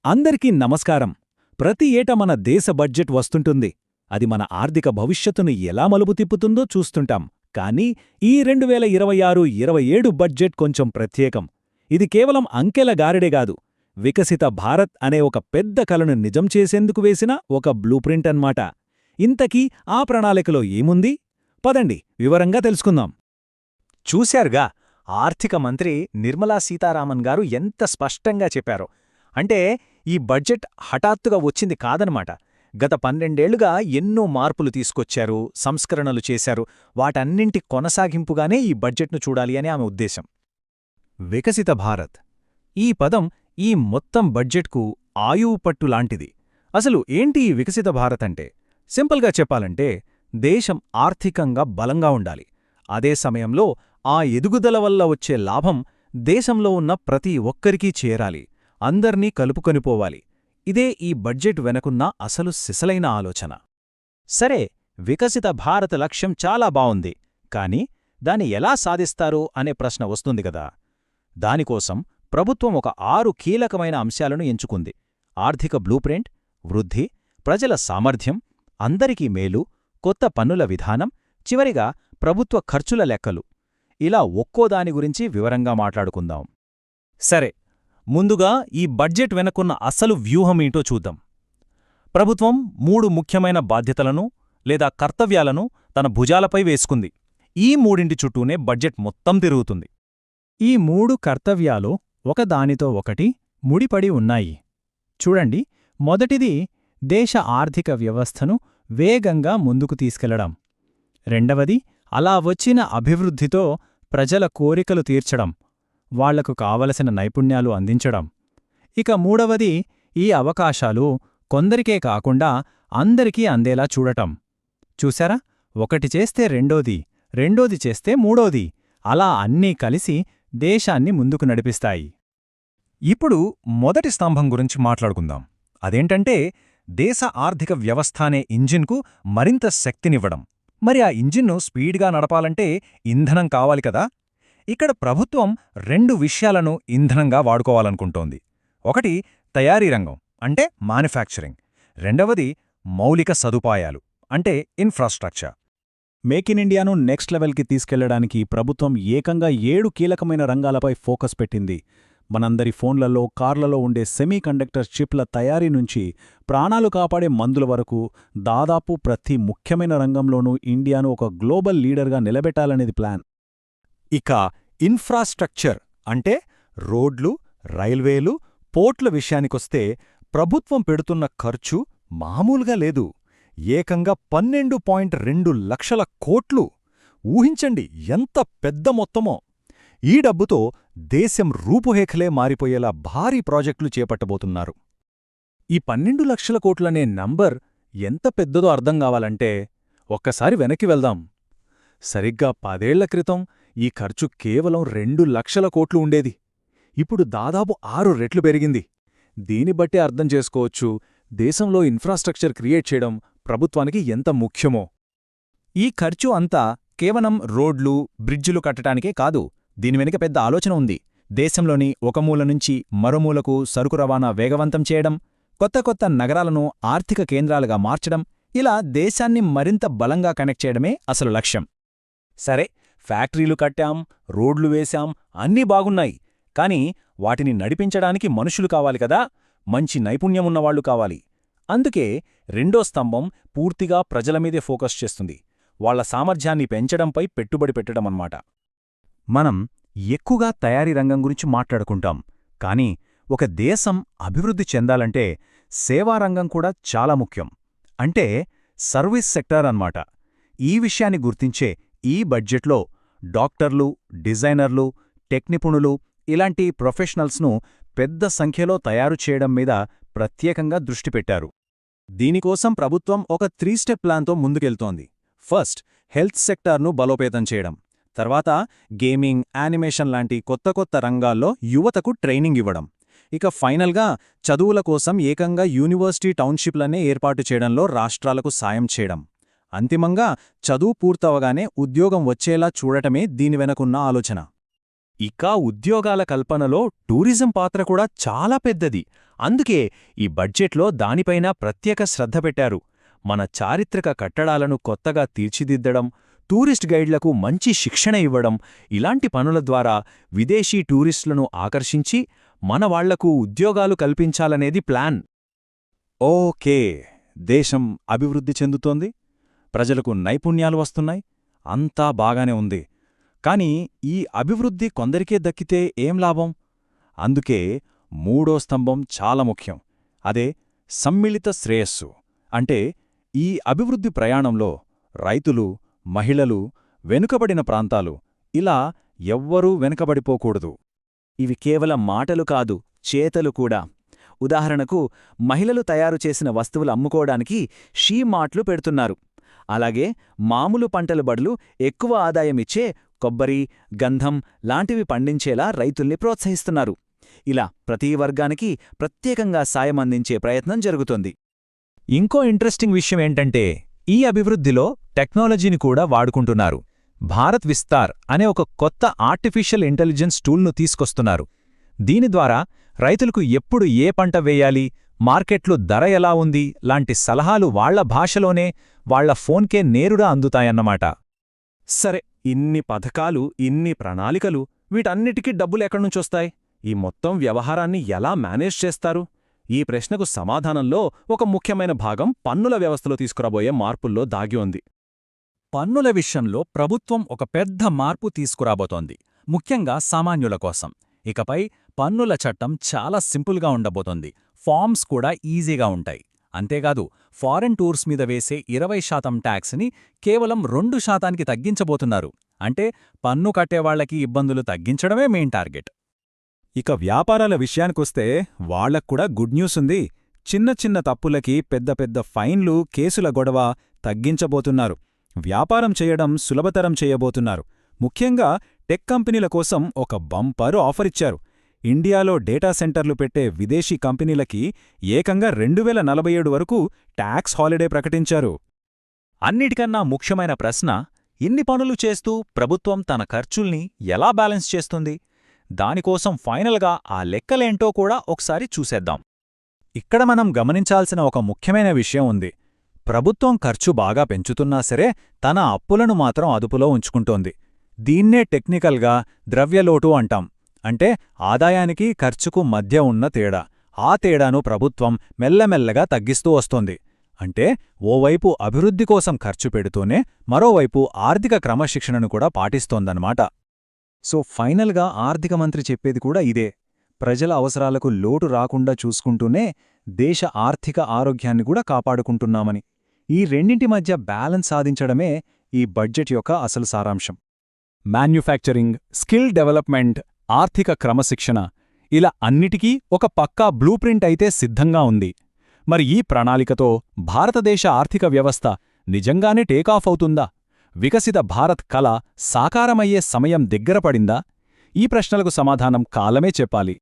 అందరికీ నమస్కారం. ప్రతి ఏటా మన దేశ బడ్జెట్ వస్తుంటుంది. అది మన ఆర్థిక భవిష్యత్తును ఎలా మలుపు తిప్పుతుందో చూస్తుంటాం. కానీ ఈ 2026-27 బడ్జెట్ కొంచెం ప్రత్యేకం. ఇది కేవలం అంకెల గారడేగాదు, వికసిత భారత్ అనే ఒక పెద్ద కలను నిజం చేసేందుకు వేసిన ఒక బ్లూప్రింట్ అన్నమాట. ఇంతకీ ఆ ప్రణాళికలో ఏముంది? పదండి వివరంగా తెలుసుకుందాం. చూశారుగా, ఆర్థిక మంత్రి నిర్మలా సీతారామన్ గారు ఎంత స్పష్టంగా చెప్పారో. అంటే ఈ బడ్జెట్ హఠాత్తుగా వచ్చింది కాదనమాట. గత 12 ఏళ్లుగా ఎన్నో మార్పులు తీసుకొచ్చారు, సంస్కరణలు చేశారు. వాటన్నింటి కొనసాగింపుగానే ఈ బడ్జెట్ను చూడాలి అని ఆమె ఉద్దేశం. వికసిత భారత్ ఈ పదం ఈ మొత్తం బడ్జెట్కు ఆయువు పట్టు లాంటిది. అసలు ఏంటి ఈ వికసిత భారత్ అంటే? సింపుల్గా చెప్పాలంటే, దేశం ఆర్థికంగా బలంగా ఉండాలి. అదే సమయంలో ఆ ఎదుగుదల వల్ల వచ్చే లాభం దేశంలో ఉన్న ప్రతి ఒక్కరికీ చేరాలి, అందర్నీ కలుపుకొనిపోవాలి. ఇదే ఈ బడ్జెట్ వెనకున్న అసలు సిసలైన ఆలోచన. సరే, వికసిత భారత లక్ష్యం చాలా బావుంది. కానీ దాన్ని ఎలా సాధిస్తారు అనే ప్రశ్న వస్తుంది గదా. దానికోసం ప్రభుత్వం ఒక 6 కీలకమైన అంశాలను ఎంచుకుంది. ఆర్థిక బ్లూప్రింట్, వృద్ధి, ప్రజల సామర్థ్యం, అందరికీ మేలు, కొత్త పన్నుల విధానం, చివరిగా ప్రభుత్వ ఖర్చుల లెక్కలు. ఇలా ఒక్కోదాని గురించి వివరంగా మాట్లాడుకుందాం. సరే, ముందుగా ఈ బడ్జెట్ వెనకున్న అసలు వ్యూహమేంటో చూద్దాం. ప్రభుత్వం 3 ముఖ్యమైన బాధ్యతలను లేదా కర్తవ్యాలను తన భుజాలపై వేసుకుంది. ఈ మూడింటి చుట్టూనే బడ్జెట్ మొత్తం తిరుగుతుంది. ఈ 3 కర్తవ్యాలు ఒకదానితో ఒకటి ముడిపడి ఉన్నాయి. చూడండి, మొదటిది దేశ ఆర్థిక వ్యవస్థను వేగంగా ముందుకు తీసుకెళ్లడం. రెండవది అలా వచ్చిన అభివృద్ధితో ప్రజల కోరికలు తీర్చడం, వాళ్లకు కావలసిన నైపుణ్యాలు అందించడం. ఇక మూడవది ఈ అవకాశాలు కొందరికే కాకుండా అందరికీ అందేలా చూడటం. చూశారా, ఒకటి చేస్తే రెండోది, రెండోది చేస్తే మూడోది, అలా అన్నీ కలిసి దేశాన్ని ముందుకు నడిపిస్తాయి. ఇప్పుడు మొదటి స్తంభం గురించి మాట్లాడుకుందాం. అదేంటంటే, దేశ ఆర్థిక వ్యవస్థ అనే ఇంజిన్కు మరింత శక్తినివ్వడం. మరి ఆ ఇంజిన్ను స్పీడ్గా నడపాలంటే ఇంధనం కావాలి కదా. ఇక్కడ ప్రభుత్వం 2 విషయాలను ఇంధనంగా వాడుకోవాలనుకుంటోంది. ఒకటి తయారీ రంగం, అంటే మ్యానుఫ్యాక్చరింగ్. రెండవది మౌలిక సదుపాయాలు, అంటే ఇన్ఫ్రాస్ట్రక్చర్. మేక్ ఇన్ ఇండియాను నెక్స్ట్ లెవెల్కి తీసుకెళ్లడానికి ప్రభుత్వం ఏకంగా 7 కీలకమైన రంగాలపై ఫోకస్ పెట్టింది. మనందరి ఫోన్లలో, కార్లలో ఉండే సెమీకండక్టర్ చిప్ల తయారీ నుంచి ప్రాణాలు కాపాడే మందుల వరకు దాదాపు ప్రతి ముఖ్యమైన రంగంలోనూ ఇండియాను ఒక గ్లోబల్ లీడర్గా నిలబెట్టాలనేది ప్లాన్. ఇక ఇన్ఫ్రాస్ట్రక్చర్ అంటే రోడ్లు, రైల్వేలు, పోర్ట్ల విషయానికొస్తే ప్రభుత్వం పెడుతున్న ఖర్చు మామూలుగా లేదు. ఏకంగా 12.2 లక్షల కోట్లు. ఊహించండి ఎంత పెద్ద మొత్తమో. ఈ డబ్బుతో దేశం రూపురేఖలే మారిపోయేలా భారీ ప్రాజెక్టులు చేపట్టబోతున్నారు. ఈ 12 లక్షల కోట్లనే నంబర్ ఎంత పెద్దదో అర్థం కావాలంటే ఒక్కసారి వెనక్కి వెళ్దాం. సరిగ్గా 10 ఏళ్ల క్రితం ఈ ఖర్చు కేవలం 2 లక్షల కోట్లు ఉండేది. ఇప్పుడు దాదాపు 6 రెట్లు పెరిగింది. దీని బట్టే అర్థం చేసుకోవచ్చు దేశంలో ఇన్ఫ్రాస్ట్రక్చర్ క్రియేట్ చేయడం ప్రభుత్వానికి ఎంత ముఖ్యమో. ఈ ఖర్చు అంతా కేవలం రోడ్లు, బ్రిడ్జిలు కట్టడానికే కాదు. దీని వెనుక పెద్ద ఆలోచన ఉంది. దేశంలోని ఒక మూల నుంచి మరోమూలకు సరుకు రవాణా వేగవంతం చేయడం, కొత్త కొత్త నగరాలను ఆర్థిక కేంద్రాలుగా మార్చడం, ఇలా దేశాన్ని మరింత బలంగా కనెక్ట్ చేయడమే అసలు లక్ష్యం. సరే, ఫ్యాక్టరీలు కట్టాం, రోడ్లు వేశాం, అన్నీ బాగున్నాయి. కాని వాటిని నడిపించడానికి మనుషులు కావాలి కదా, మంచి నైపుణ్యమున్నవాళ్లు కావాలి. అందుకే రెండో స్తంభం పూర్తిగా ప్రజలమీదే ఫోకస్ చేస్తుంది. వాళ్ల సామర్థ్యాన్ని పెంచడంపై పెట్టుబడి పెట్టడమన్నమాట. మనం ఎక్కువగా తయారీ రంగం గురించి మాట్లాడుకుంటాం. కానీ ఒక దేశం అభివృద్ధి చెందాలంటే సేవారంగం కూడా చాలా ముఖ్యం. అంటే సర్వీస్ సెక్టార్ అన్నమాట. ఈ విషయాన్ని గుర్తించే ఈ బడ్జెట్లో డాక్టర్లు, డిజైనర్లు, టెక్ నిపుణులు ఇలాంటి ప్రొఫెషనల్స్ను పెద్ద సంఖ్యలో తయారు చేయడం మీద ప్రత్యేకంగా దృష్టి పెట్టారు. దీనికోసం ప్రభుత్వం ఒక 3 స్టెప్ ప్లాన్తో ముందుకెళ్తోంది. ఫస్ట్, హెల్త్ సెక్టార్ను బలోపేతం చేయడం. తర్వాత గేమింగ్, యానిమేషన్ లాంటి కొత్త కొత్త రంగాల్లో యువతకు ట్రైనింగ్ ఇవ్వడం. ఇక ఫైనల్గా చదువుల కోసం ఏకంగా యూనివర్సిటీ టౌన్షిప్లనే ఏర్పాటు చేయడంలో రాష్ట్రాలకు సాయం చేయడం. అంతిమంగా చదువు పూర్తవగానే ఉద్యోగం వచ్చేలా చూడటమే దీని వెనకున్న ఆలోచన. ఇక ఉద్యోగాల కల్పనలో టూరిజం పాత్ర కూడా చాలా పెద్దది. అందుకే ఈ బడ్జెట్లో దానిపైన ప్రత్యేక శ్రద్ధ పెట్టారు. మన చారిత్రక కట్టడాలను కొత్తగా తీర్చిదిద్దడం, టూరిస్ట్ గైడ్లకు మంచి శిక్షణ ఇవ్వడం, ఇలాంటి పనుల ద్వారా విదేశీ టూరిస్టులను ఆకర్షించి మన వాళ్లకు ఉద్యోగాలు కల్పించాలనేది ప్లాన్. ఓకే, దేశం అభివృద్ధి చెందుతోంది, ప్రజలకు నైపుణ్యాలు వస్తున్నాయి, అంతా బాగానే ఉంది. కాని ఈ అభివృద్ధి కొందరికే దక్కితే ఏం లాభం? అందుకే మూడో స్తంభం చాలా ముఖ్యం. అదే సమ్మిళిత శ్రేయస్సు. అంటే ఈ అభివృద్ధి ప్రయాణంలో రైతులు, మహిళలు, వెనుకబడిన ప్రాంతాలు ఇలా ఎవ్వరూ వెనుకబడిపోకూడదు. ఇవి కేవలం మాటలు కాదు, చేతలు కూడా. ఉదాహరణకు, మహిళలు తయారుచేసిన వస్తువులు అమ్ముకోవడానికి షీ మార్ట్లు పెడుతున్నారు. అలాగే మామూలు పంటల బడులు ఎక్కువ ఆదాయమిచ్చే కొబ్బరి, గంధం లాంటివి పండించేలా రైతుల్ని ప్రోత్సహిస్తున్నారు. ఇలా ప్రతి వర్గానికి ప్రత్యేకంగా సాయం అందించే ప్రయత్నం జరుగుతోంది. ఇంకో ఇంట్రెస్టింగ్ విషయం ఏంటంటే, ఈ అభివృద్ధిలో టెక్నాలజీని కూడా వాడుకుంటున్నారు. భారత్ విస్తార్ అనే ఒక కొత్త ఆర్టిఫిషియల్ ఇంటెలిజెన్స్ టూల్ను తీసుకొస్తున్నారు. దీని ద్వారా రైతులకు ఎప్పుడు ఏ పంట వేయాలి, మార్కెట్లో ధర ఎలా ఉంది లాంటి సలహాలు వాళ్ల భాషలోనే వాళ్ల ఫోన్కే నేరుగా అందుతాయన్నమాట. సరే, ఇన్ని పథకాలు, ఇన్ని ప్రణాళికలు, వీటన్నిటికీ డబ్బులెక్కడ్నుంచొస్తాయి? ఈ మొత్తం వ్యవహారాన్ని ఎలా మేనేజ్ చేస్తారు? ఈ ప్రశ్నకు సమాధానంలో ఒక ముఖ్యమైన భాగం పన్నుల వ్యవస్థలో తీసుకురాబోయే మార్పుల్లో దాగి ఉంది. పన్నుల విషయంలో ప్రభుత్వం ఒక పెద్ద మార్పు తీసుకురాబోతోంది, ముఖ్యంగా సామాన్యుల కోసం. ఇకపై పన్నుల చట్టం చాలా సింపుల్గా ఉండబోతోంది. ఫార్మ్స్ కూడా ఈజీగా ఉంటాయి. అంతేకాదు, ఫారెన్ టూర్స్ మీద వేసే 20% ట్యాక్స్ని కేవలం 2%కి తగ్గించబోతున్నారు. అంటే పన్ను కట్టేవాళ్లకి ఇబ్బందులు తగ్గించడమే మెయిన్ టార్గెట్. ఇక వ్యాపారాల విషయానికొస్తే వాళ్లక్కూడా గుడ్ న్యూస్ ఉంది. చిన్న చిన్న తప్పులకి పెద్ద పెద్ద ఫైన్లు, కేసుల గొడవ తగ్గించబోతున్నారు. వ్యాపారం చేయడం సులభతరం చేయబోతున్నారు. ముఖ్యంగా టెక్ కంపెనీల కోసం ఒక బంపర్ ఆఫరిచ్చారు. ఇండియాలో డేటా సెంటర్లు పెట్టే విదేశీ కంపెనీలకి ఏకంగా 2047 వరకు ట్యాక్స్ హాలిడే ప్రకటించారు. అన్నిటికన్నా ముఖ్యమైన ప్రశ్న, ఇన్ని పనులు చేస్తూ ప్రభుత్వం తన ఖర్చుల్ని ఎలా బ్యాలెన్స్ చేస్తుంది? దానికోసం ఫైనల్గా ఆ లెక్కలేంటో కూడా ఒకసారి చూసేద్దాం. ఇక్కడ మనం గమనించాల్సిన ఒక ముఖ్యమైన విషయం ఉంది. ప్రభుత్వం ఖర్చు బాగా పెంచుతున్నా సరే తన అప్పులను మాత్రం అదుపులో ఉంచుకుంటోంది. దీన్నే టెక్నికల్గా ద్రవ్యలోటు అంటాం. అంటే ఆదాయానికి ఖర్చుకు మధ్య ఉన్న తేడా. ఆ తేడాను ప్రభుత్వం మెల్లమెల్లగా తగ్గిస్తూ వస్తోంది. అంటే ఓవైపు అభివృద్ధి కోసం ఖర్చు పెడుతూనే మరోవైపు ఆర్థిక క్రమశిక్షణను కూడా పాటిస్తోందన్నమాట. సో ఫైనల్గా ఆర్థిక మంత్రి చెప్పేది కూడా ఇదే. ప్రజల అవసరాలకు లోటు రాకుండా చూసుకుంటూనే దేశ ఆర్థిక ఆరోగ్యాన్ని కూడా కాపాడుకుంటున్నామని. ఈ రెండింటి మధ్య బ్యాలెన్స్ సాధించడమే ఈ బడ్జెట్ యొక్క అసలు సారాంశం. మ్యాన్యుఫ్యాక్చరింగ్, స్కిల్ డెవలప్మెంట్, ఆర్థిక క్రమశిక్షణ ఇలా అన్నిటికీ ఒక పక్కా బ్లూప్రింట్ అయితే సిద్ధంగా ఉంది. మరి ఈ ప్రణాళికతో భారతదేశ ఆర్థిక వ్యవస్థ నిజంగానే టేకాఫ్ అవుతుందా? వికసిత భారత్ కల సాకారమయ్యే సమయం దగ్గరపడిందా? ఈ ప్రశ్నలకు సమాధానం కాలమే చెప్పాలి.